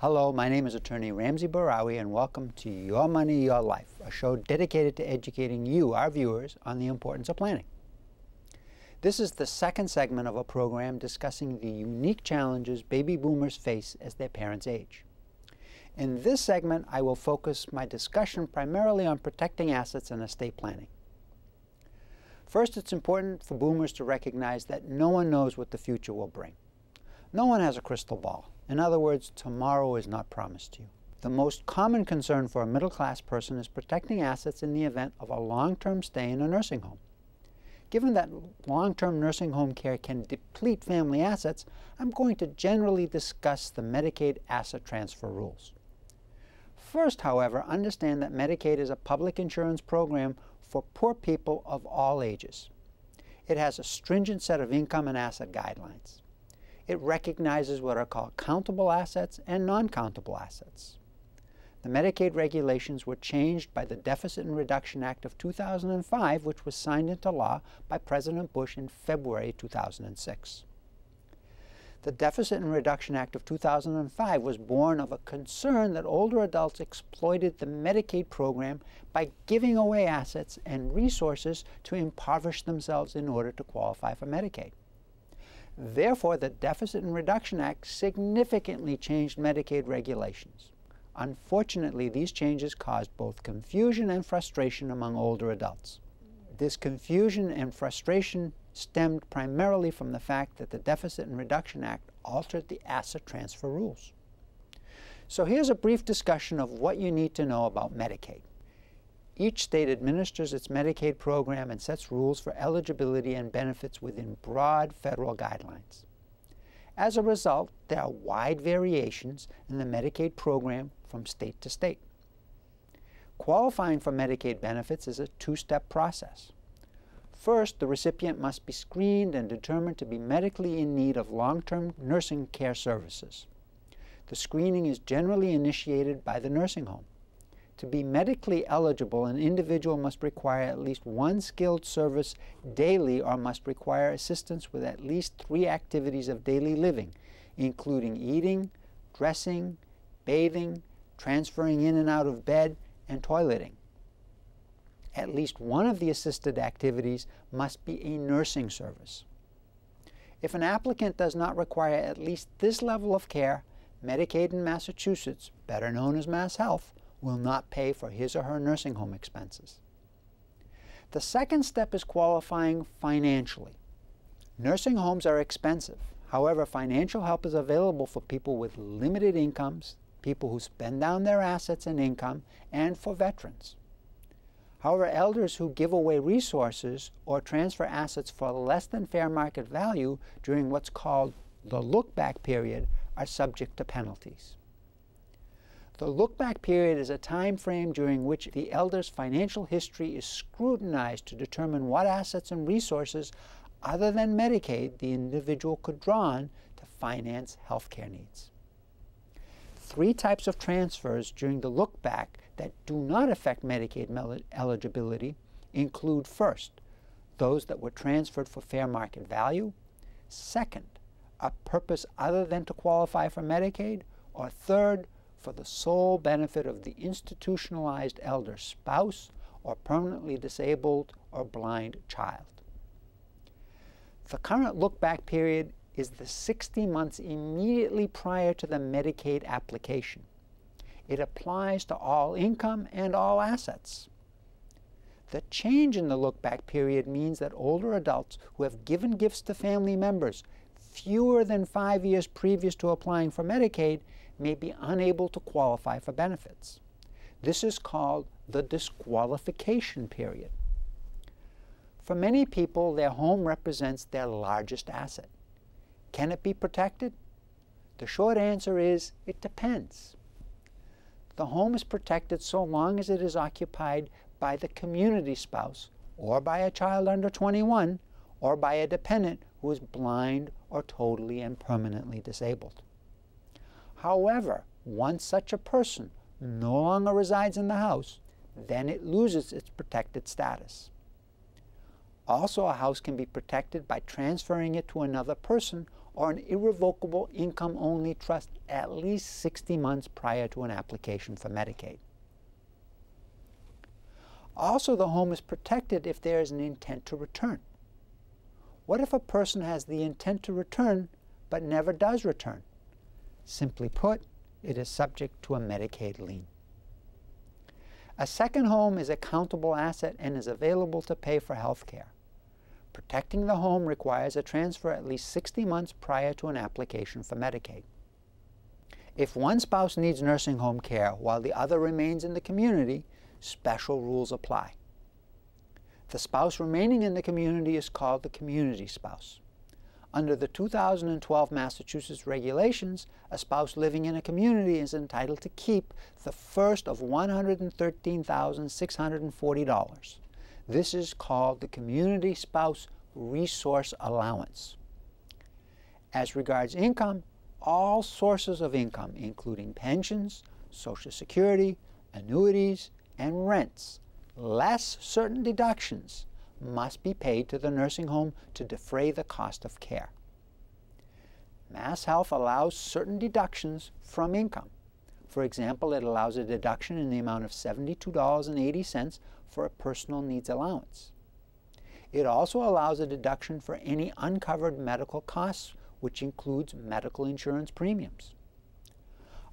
Hello, my name is Attorney Ramsey Bahrawy, and welcome to Your Money, Your Life, a show dedicated to educating you, our viewers, on the importance of planning. This is the second segment of a program discussing the unique challenges baby boomers face as their parents age. In this segment, I will focus my discussion primarily on protecting assets and estate planning. First, it's important for boomers to recognize that no one knows what the future will bring. No one has a crystal ball. In other words, tomorrow is not promised to you. The most common concern for a middle-class person is protecting assets in the event of a long-term stay in a nursing home. Given that long-term nursing home care can deplete family assets, I'm going to generally discuss the Medicaid asset transfer rules. First, however, understand that Medicaid is a public insurance program for poor people of all ages. It has a stringent set of income and asset guidelines. It recognizes what are called countable assets and non-countable assets. The Medicaid regulations were changed by the Deficit and Reduction Act of 2005, which was signed into law by President Bush in February 2006. The Deficit and Reduction Act of 2005 was born of a concern that older adults exploited the Medicaid program by giving away assets and resources to impoverish themselves in order to qualify for Medicaid. Therefore, the Deficit and Reduction Act significantly changed Medicaid regulations. Unfortunately, these changes caused both confusion and frustration among older adults. This confusion and frustration stemmed primarily from the fact that the Deficit and Reduction Act altered the asset transfer rules. So here's a brief discussion of what you need to know about Medicaid. Each state administers its Medicaid program and sets rules for eligibility and benefits within broad federal guidelines. As a result, there are wide variations in the Medicaid program from state to state. Qualifying for Medicaid benefits is a two-step process. First, the recipient must be screened and determined to be medically in need of long-term nursing care services. The screening is generally initiated by the nursing home. To be medically eligible, an individual must require at least one skilled service daily or must require assistance with at least 3 activities of daily living, including eating, dressing, bathing, transferring in and out of bed, and toileting. At least one of the assisted activities must be a nursing service. If an applicant does not require at least this level of care, Medicaid in Massachusetts, better known as MassHealth, will not pay for his or her nursing home expenses. The second step is qualifying financially. Nursing homes are expensive. However, financial help is available for people with limited incomes, people who spend down their assets and income, and for veterans. However, elders who give away resources or transfer assets for less than fair market value during what's called the look-back period are subject to penalties. The look-back period is a time frame during which the elder's financial history is scrutinized to determine what assets and resources other than Medicaid the individual could draw on to finance health care needs. 3 types of transfers during the look-back that do not affect Medicaid eligibility include: first, those that were transferred for fair market value; second, a purpose other than to qualify for Medicaid; or third, for the sole benefit of the institutionalized elder spouse or permanently disabled or blind child. The current look-back period is the 60 months immediately prior to the Medicaid application. It applies to all income and all assets. The change in the look-back period means that older adults who have given gifts to family members fewer than 5 years previous to applying for Medicaid may be unable to qualify for benefits. This is called the disqualification period. For many people, their home represents their largest asset. Can it be protected? The short answer is, it depends. The home is protected so long as it is occupied by the community spouse, or by a child under 21, or by a dependent who is blind or totally and permanently disabled. However, once such a person no longer resides in the house, then it loses its protected status. Also, a house can be protected by transferring it to another person or an irrevocable income-only trust at least 60 months prior to an application for Medicaid. Also, the home is protected if there is an intent to return. What if a person has the intent to return but never does return? Simply put, it is subject to a Medicaid lien. A second home is a countable asset and is available to pay for health care. Protecting the home requires a transfer at least 60 months prior to an application for Medicaid. If one spouse needs nursing home care while the other remains in the community, special rules apply. The spouse remaining in the community is called the community spouse. Under the 2012 Massachusetts regulations, a spouse living in a community is entitled to keep the first of $113,640. This is called the Community Spouse Resource Allowance. As regards income, all sources of income, including pensions, Social Security, annuities, and rents, less certain deductions, must be paid to the nursing home to defray the cost of care. Mass Health allows certain deductions from income. For example, it allows a deduction in the amount of $72.80 for a personal needs allowance. It also allows a deduction for any uncovered medical costs, which includes medical insurance premiums.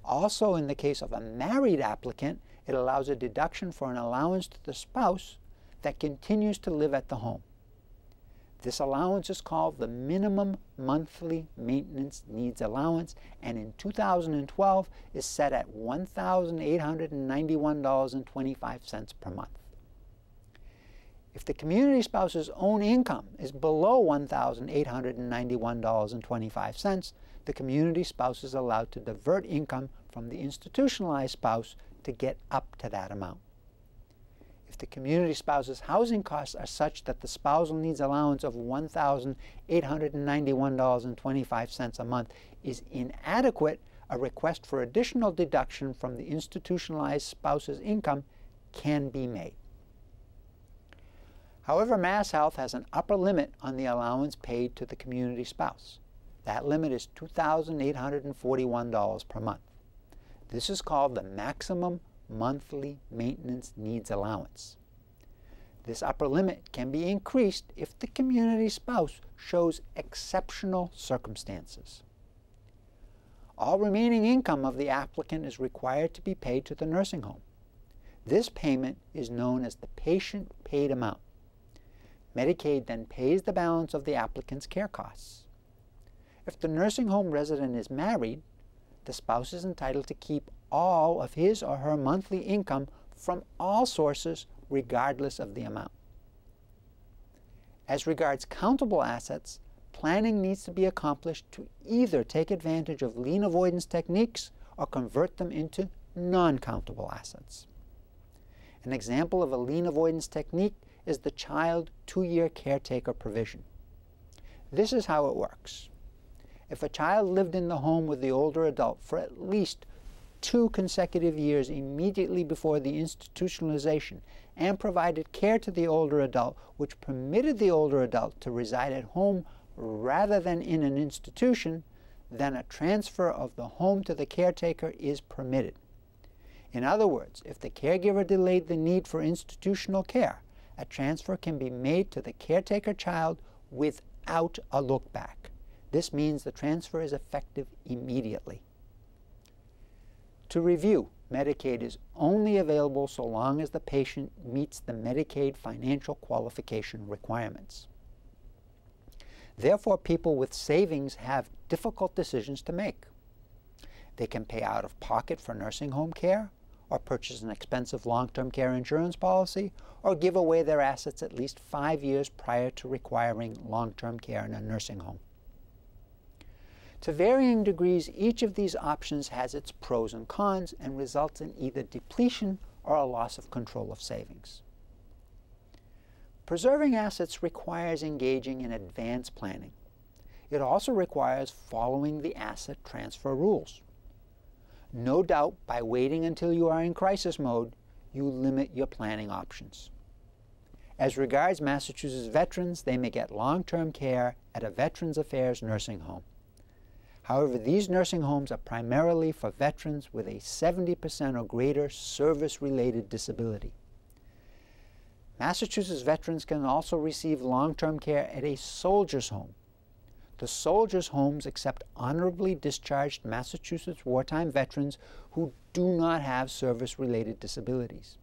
Also, in the case of a married applicant, it allows a deduction for an allowance to the spouse that continues to live at the home. This allowance is called the Minimum Monthly Maintenance Needs Allowance, and in 2012 is set at $1,891.25 per month. If the community spouse's own income is below $1,891.25, the community spouse is allowed to divert income from the institutionalized spouse to get up to that amount. If the community spouse's housing costs are such that the spousal needs allowance of $1,891.25 a month is inadequate, a request for additional deduction from the institutionalized spouse's income can be made. However, Mass Health has an upper limit on the allowance paid to the community spouse. That limit is $2,841 per month. This is called the Maximum Monthly Maintenance Needs Allowance. This upper limit can be increased if the community spouse shows exceptional circumstances. All remaining income of the applicant is required to be paid to the nursing home. This payment is known as the patient paid amount. Medicaid then pays the balance of the applicant's care costs. If the nursing home resident is married, the spouse is entitled to keep all of his or her monthly income from all sources, regardless of the amount. As regards countable assets, planning needs to be accomplished to either take advantage of lien avoidance techniques or convert them into non-countable assets. An example of a lien avoidance technique is the child 2-year caretaker provision. This is how it works. If a child lived in the home with the older adult for at least 2 consecutive years immediately before the institutionalization and provided care to the older adult, which permitted the older adult to reside at home rather than in an institution, then a transfer of the home to the caretaker is permitted. In other words, if the caregiver delayed the need for institutional care, a transfer can be made to the caretaker child without a look back. This means the transfer is effective immediately. To review, Medicaid is only available so long as the patient meets the Medicaid financial qualification requirements. Therefore, people with savings have difficult decisions to make. They can pay out of pocket for nursing home care, or purchase an expensive long-term care insurance policy, or give away their assets at least 5 years prior to requiring long-term care in a nursing home. To varying degrees, each of these options has its pros and cons and results in either depletion or a loss of control of savings. Preserving assets requires engaging in advanced planning. It also requires following the asset transfer rules. No doubt, by waiting until you are in crisis mode, you limit your planning options. As regards Massachusetts veterans, they may get long-term care at a Veterans Affairs nursing home. However, these nursing homes are primarily for veterans with a 70% or greater service-related disability. Massachusetts veterans can also receive long-term care at a soldier's home. The soldiers' homes accept honorably discharged Massachusetts wartime veterans who do not have service-related disabilities.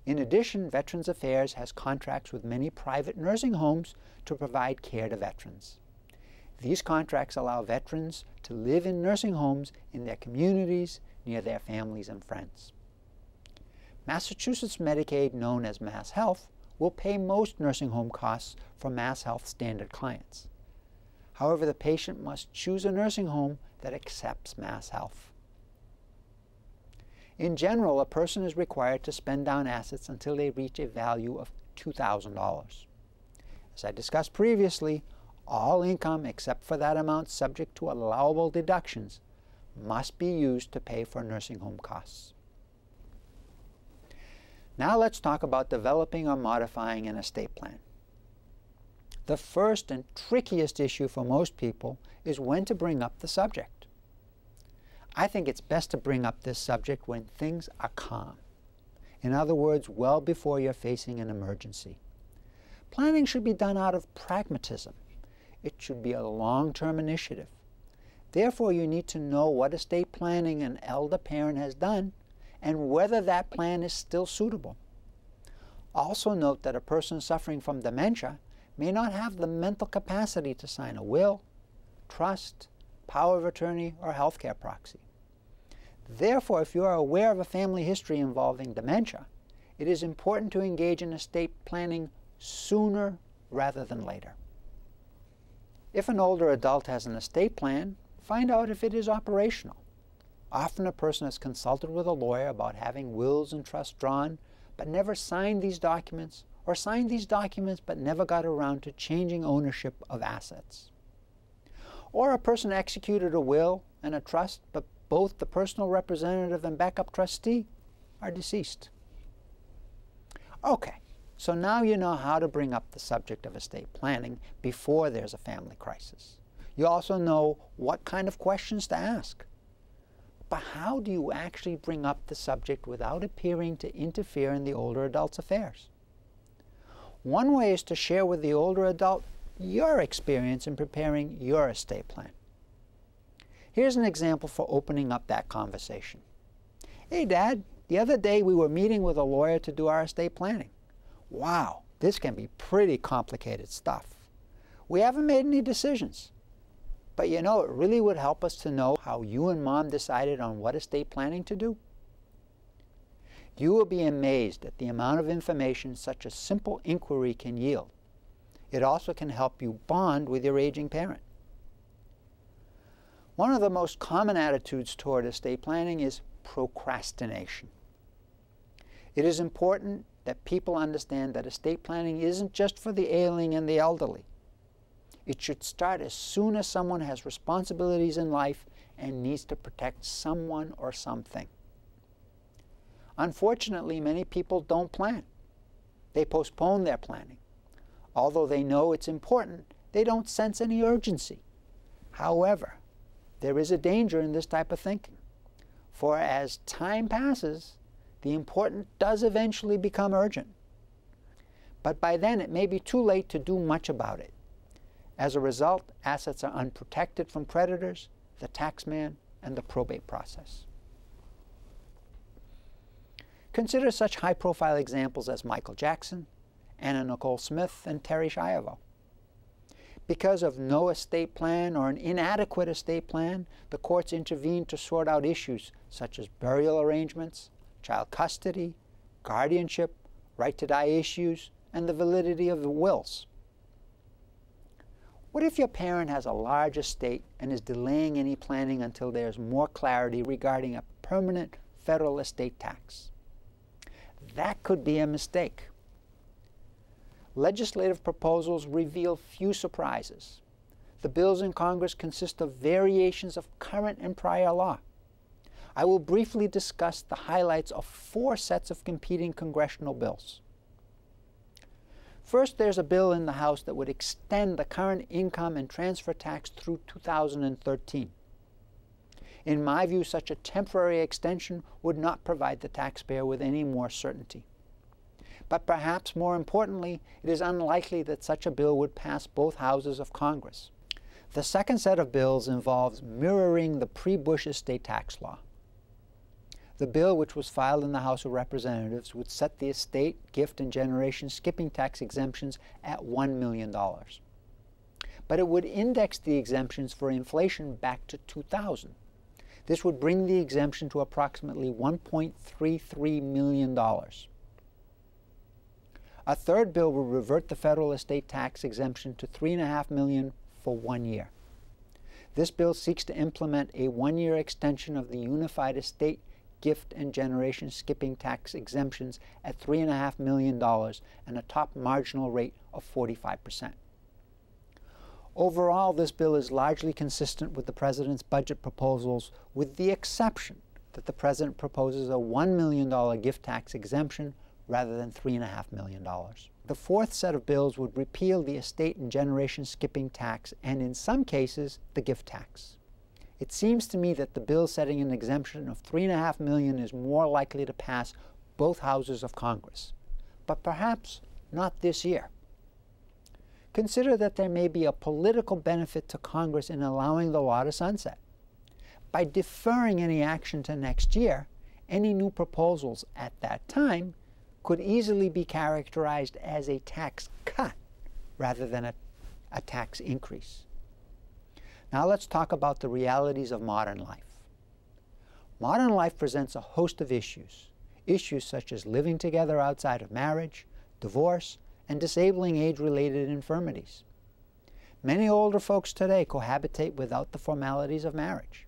In addition, Veterans Affairs has contracts with many private nursing homes to provide care to veterans. These contracts allow veterans to live in nursing homes in their communities near their families and friends. Massachusetts Medicaid, known as Mass Health, will pay most nursing home costs for Mass Health standard clients. However, the patient must choose a nursing home that accepts Mass Health. In general, a person is required to spend down assets until they reach a value of $2,000. As I discussed previously, all income except for that amount subject to allowable deductions must be used to pay for nursing home costs. Now let's talk about developing or modifying an estate plan. The first and trickiest issue for most people is when to bring up the subject. I think it's best to bring up this subject when things are calm. In other words, well before you're facing an emergency. Planning should be done out of pragmatism. It should be a long-term initiative. Therefore, you need to know what estate planning an elder parent has done and whether that plan is still suitable. Also note that a person suffering from dementia may not have the mental capacity to sign a will, trust, power of attorney, or healthcare proxy. Therefore, if you are aware of a family history involving dementia, it is important to engage in estate planning sooner rather than later. If an older adult has an estate plan, find out if it is operational. Often a person has consulted with a lawyer about having wills and trusts drawn, but never signed these documents, or signed these documents but never got around to changing ownership of assets. Or a person executed a will and a trust, but both the personal representative and backup trustee are deceased. Okay, so now you know how to bring up the subject of estate planning before there's a family crisis. You also know what kind of questions to ask. But how do you actually bring up the subject without appearing to interfere in the older adult's affairs? One way is to share with the older adult your experience in preparing your estate plan. Here's an example for opening up that conversation. Hey, Dad, the other day we were meeting with a lawyer to do our estate planning. Wow, this can be pretty complicated stuff. We haven't made any decisions. But you know, it really would help us to know how you and Mom decided on what estate planning to do. You will be amazed at the amount of information such a simple inquiry can yield. It also can help you bond with your aging parent. One of the most common attitudes toward estate planning is procrastination. It is important that people understand that estate planning isn't just for the ailing and the elderly. It should start as soon as someone has responsibilities in life and needs to protect someone or something. Unfortunately, many people don't plan. They postpone their planning. Although they know it's important, they don't sense any urgency. However, there is a danger in this type of thinking. For as time passes, the important does eventually become urgent. But by then, it may be too late to do much about it. As a result, assets are unprotected from creditors, the taxman, and the probate process. Consider such high-profile examples as Michael Jackson, Anna Nicole Smith, and Terry Schiavo. Because of no estate plan or an inadequate estate plan, the courts intervened to sort out issues such as burial arrangements, child custody, guardianship, right to die issues, and the validity of the wills. What if your parent has a large estate and is delaying any planning until there's more clarity regarding a permanent federal estate tax? That could be a mistake. Legislative proposals reveal few surprises. The bills in Congress consist of variations of current and prior law. I will briefly discuss the highlights of 4 sets of competing congressional bills. First, there's a bill in the House that would extend the current income and transfer tax through 2013. In my view, such a temporary extension would not provide the taxpayer with any more certainty. But perhaps more importantly, it is unlikely that such a bill would pass both houses of Congress. The second set of bills involves mirroring the pre-Bush estate tax law. The bill, which was filed in the House of Representatives, would set the estate, gift, and generation skipping tax exemptions at $1 million. But it would index the exemptions for inflation back to 2000. This would bring the exemption to approximately $1.33 million. A third bill will revert the federal estate tax exemption to $3.5 million for 1 year. This bill seeks to implement a 1-year extension of the unified estate, gift, and generation skipping tax exemptions at $3.5 million and a top marginal rate of 45%. Overall, this bill is largely consistent with the President's budget proposals, with the exception that the President proposes a $1 million gift tax exemption rather than $3.5 million. The fourth set of bills would repeal the estate and generation skipping tax and, in some cases, the gift tax. It seems to me that the bill setting an exemption of $3.5 million is more likely to pass both houses of Congress, but perhaps not this year. Consider that there may be a political benefit to Congress in allowing the law to sunset. By deferring any action to next year, any new proposals at that time could easily be characterized as a tax cut rather than a tax increase. Now let's talk about the realities of modern life. Modern life presents a host of issues such as living together outside of marriage, divorce, and disabling age-related infirmities. Many older folks today cohabitate without the formalities of marriage.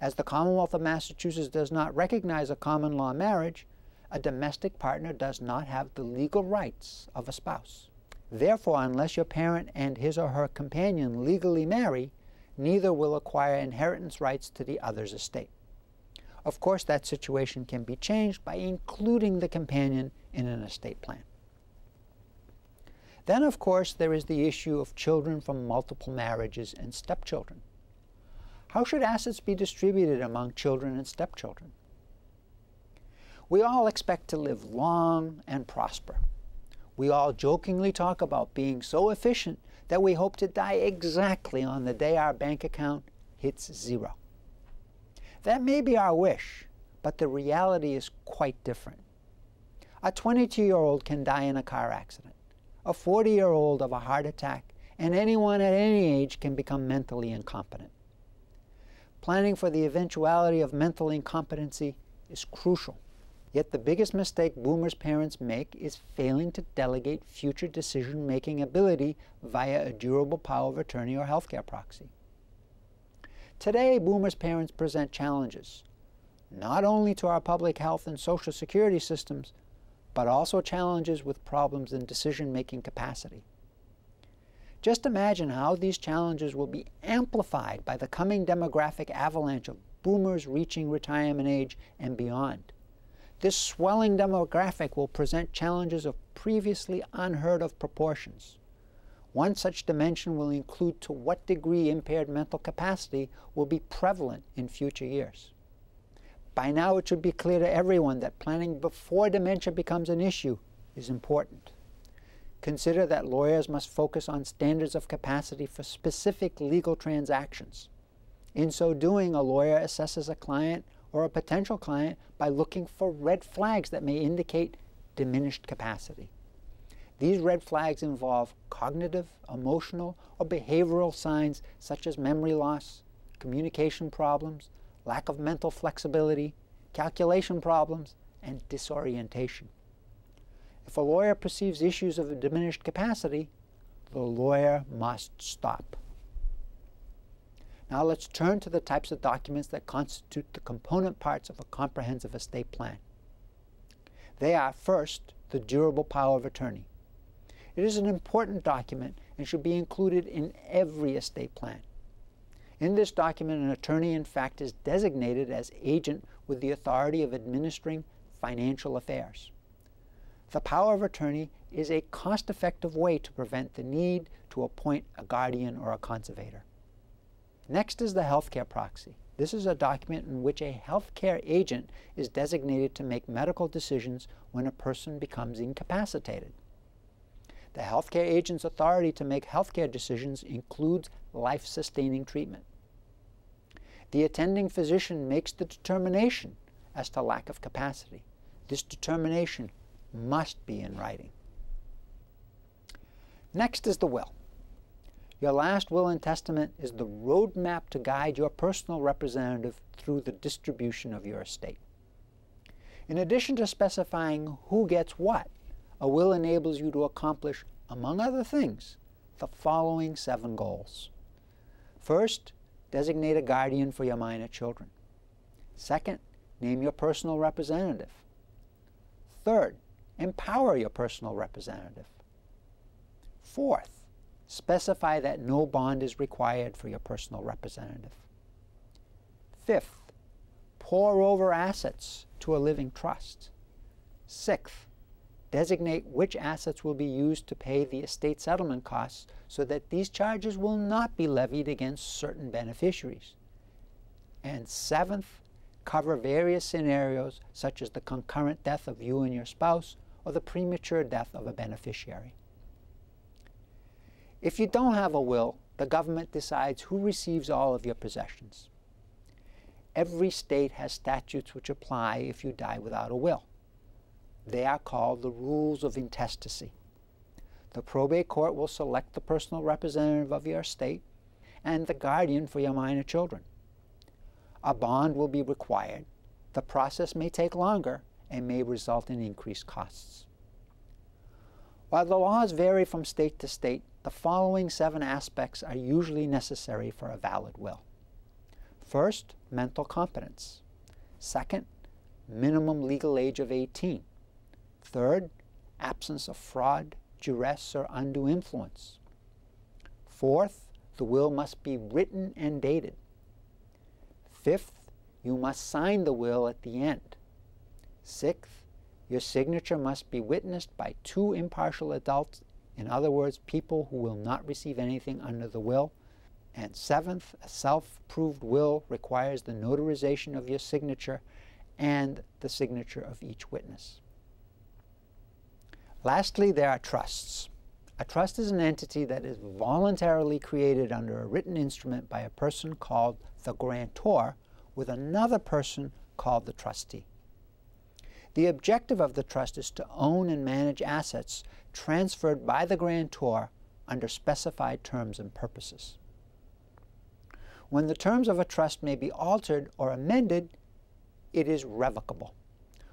As the Commonwealth of Massachusetts does not recognize a common law marriage, a domestic partner does not have the legal rights of a spouse. Therefore, unless your parent and his or her companion legally marry, neither will acquire inheritance rights to the other's estate. Of course, that situation can be changed by including the companion in an estate plan. Then, of course, there is the issue of children from multiple marriages and stepchildren. How should assets be distributed among children and stepchildren? We all expect to live long and prosper. We all jokingly talk about being so efficient that we hope to die exactly on the day our bank account hits zero. That may be our wish, but the reality is quite different. A 22-year-old can die in a car accident, a 40-year-old of a heart attack, and anyone at any age can become mentally incompetent. Planning for the eventuality of mental incompetency is crucial. Yet the biggest mistake boomers' parents make is failing to delegate future decision-making ability via a durable power of attorney or healthcare proxy. Today, boomers' parents present challenges, not only to our public health and social security systems, but also challenges with problems in decision-making capacity. Just imagine how these challenges will be amplified by the coming demographic avalanche of boomers reaching retirement age and beyond. This swelling demographic will present challenges of previously unheard of proportions. One such dimension will include to what degree impaired mental capacity will be prevalent in future years. By now, it should be clear to everyone that planning before dementia becomes an issue is important. Consider that lawyers must focus on standards of capacity for specific legal transactions. In so doing, a lawyer assesses a client or a potential client by looking for red flags that may indicate diminished capacity. These red flags involve cognitive, emotional, or behavioral signs such as memory loss, communication problems, lack of mental flexibility, calculation problems, and disorientation. If a lawyer perceives issues of a diminished capacity, the lawyer must stop. Now let's turn to the types of documents that constitute the component parts of a comprehensive estate plan. They are, first, the durable power of attorney. It is an important document and should be included in every estate plan. In this document, an attorney, in fact, is designated as agent with the authority of administering financial affairs. The power of attorney is a cost-effective way to prevent the need to appoint a guardian or a conservator. Next is the healthcare proxy. This is a document in which a healthcare agent is designated to make medical decisions when a person becomes incapacitated. The healthcare agent's authority to make healthcare decisions includes life-sustaining treatment. The attending physician makes the determination as to lack of capacity. This determination must be in writing. Next is the will. Your last will and testament is the roadmap to guide your personal representative through the distribution of your estate. In addition to specifying who gets what, a will enables you to accomplish, among other things, the following 7 goals. First, designate a guardian for your minor children. Second, name your personal representative. Third, empower your personal representative. Fourth, specify that no bond is required for your personal representative. Fifth, pour over assets to a living trust. Sixth, designate which assets will be used to pay the estate settlement costs so that these charges will not be levied against certain beneficiaries. And seventh, cover various scenarios such as the concurrent death of you and your spouse or the premature death of a beneficiary. If you don't have a will, the government decides who receives all of your possessions. Every state has statutes which apply if you die without a will. They are called the rules of intestacy. The probate court will select the personal representative of your estate and the guardian for your minor children. A bond will be required. The process may take longer and may result in increased costs. While the laws vary from state to state, the following 7 aspects are usually necessary for a valid will. First, mental competence. Second, minimum legal age of 18. Third, absence of fraud, duress, or undue influence. Fourth, the will must be written and dated. Fifth, you must sign the will at the end. Sixth, your signature must be witnessed by 2 impartial adults, in other words, people who will not receive anything under the will. And seventh, a self-proved will requires the notarization of your signature and the signature of each witness. Lastly, there are trusts. A trust is an entity that is voluntarily created under a written instrument by a person called the grantor with another person called the trustee. The objective of the trust is to own and manage assets transferred by the grantor under specified terms and purposes. When the terms of a trust may be altered or amended, it is revocable.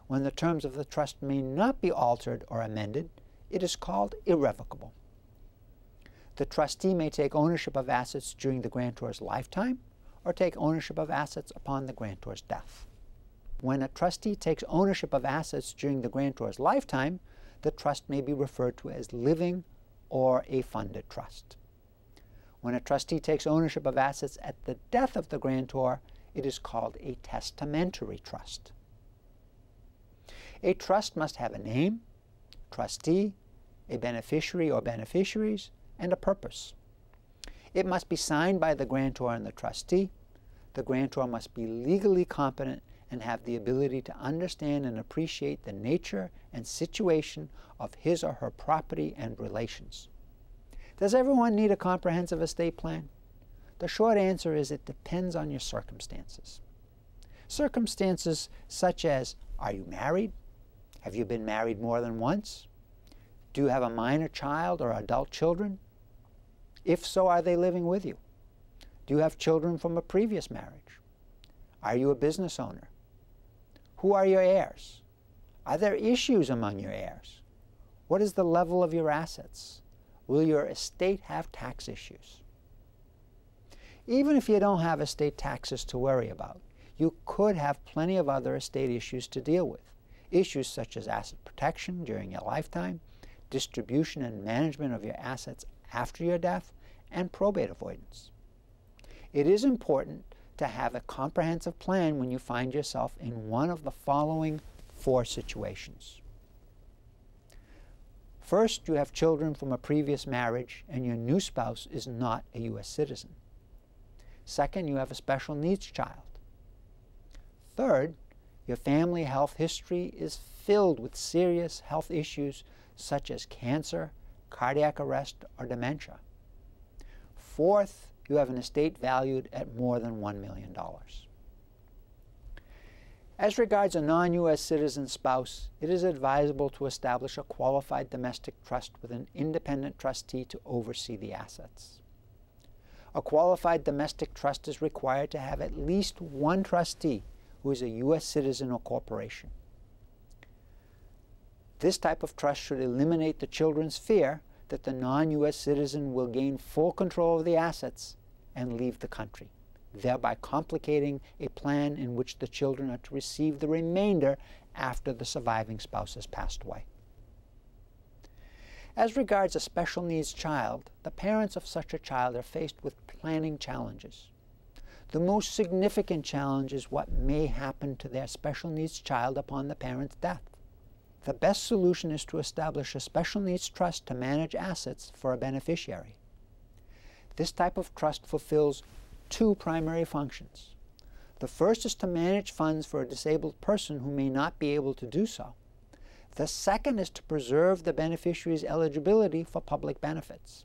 When the terms of the trust may not be altered or amended, it is called irrevocable. The trustee may take ownership of assets during the grantor's lifetime or take ownership of assets upon the grantor's death. When a trustee takes ownership of assets during the grantor's lifetime, the trust may be referred to as living or a funded trust. When a trustee takes ownership of assets at the death of the grantor, it is called a testamentary trust. A trust must have a name, trustee, a beneficiary or beneficiaries, and a purpose. It must be signed by the grantor and the trustee. The grantor must be legally competent and have the ability to understand and appreciate the nature and situation of his or her property and relations. Does everyone need a comprehensive estate plan? The short answer is it depends on your circumstances. Circumstances such as, are you married? Have you been married more than once? Do you have a minor child or adult children? If so, are they living with you? Do you have children from a previous marriage? Are you a business owner? Who are your heirs? Are there issues among your heirs? What is the level of your assets? Will your estate have tax issues? Even if you don't have estate taxes to worry about, you could have plenty of other estate issues to deal with. Issues such as asset protection during your lifetime, distribution and management of your assets after your death, and probate avoidance. It is important to have a comprehensive plan when you find yourself in one of the following 4 situations. First, you have children from a previous marriage and your new spouse is not a U.S. citizen. Second, you have a special needs child. Third, your family health history is filled with serious health issues such as cancer, cardiac arrest, or dementia. Fourth, you have an estate valued at more than $1 million. As regards a non-U.S. citizen spouse, it is advisable to establish a qualified domestic trust with an independent trustee to oversee the assets. A qualified domestic trust is required to have at least one trustee who is a U.S. citizen or corporation. This type of trust should eliminate the children's fear that the non-U.S. citizen will gain full control of the assets and leave the country, thereby complicating a plan in which the children are to receive the remainder after the surviving spouse has passed away. As regards a special needs child, the parents of such a child are faced with planning challenges. The most significant challenge is what may happen to their special needs child upon the parent's death. The best solution is to establish a special needs trust to manage assets for a beneficiary. This type of trust fulfills two primary functions. The first is to manage funds for a disabled person who may not be able to do so. The second is to preserve the beneficiary's eligibility for public benefits.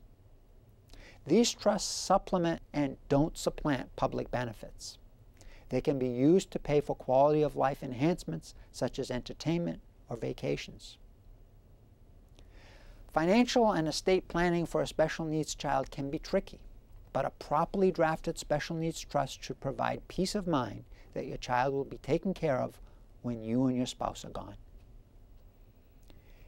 These trusts supplement and don't supplant public benefits. They can be used to pay for quality of life enhancements such as entertainment or vacations. Financial and estate planning for a special needs child can be tricky, but a properly drafted special needs trust should provide peace of mind that your child will be taken care of when you and your spouse are gone.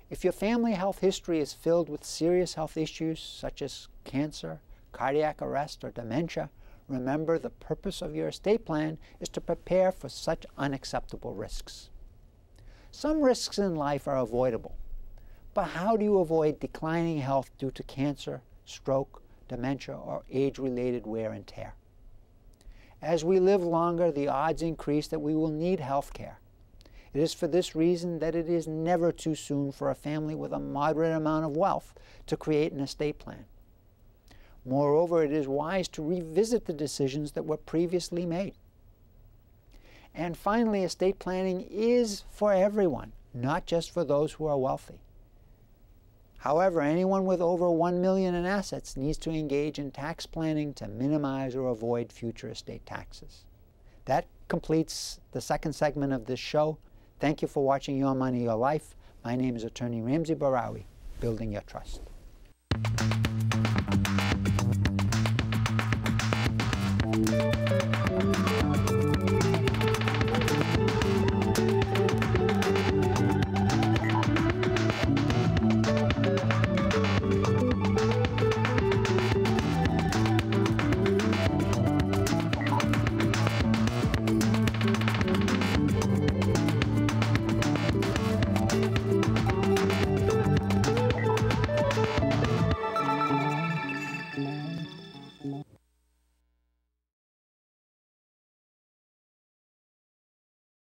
If your family health history is filled with serious health issues such as cancer, cardiac arrest, or dementia, remember the purpose of your estate plan is to prepare for such unacceptable risks. Some risks in life are avoidable, but how do you avoid declining health due to cancer, stroke, dementia, or age-related wear and tear? As we live longer, the odds increase that we will need health care. It is for this reason that it is never too soon for a family with a moderate amount of wealth to create an estate plan. Moreover, it is wise to revisit the decisions that were previously made. And finally, estate planning is for everyone, not just for those who are wealthy. However, anyone with over $1 million in assets needs to engage in tax planning to minimize or avoid future estate taxes. That completes the second segment of this show. Thank you for watching Your Money, Your Life. My name is Attorney Ramsey Bahrawy, Building Your Trust.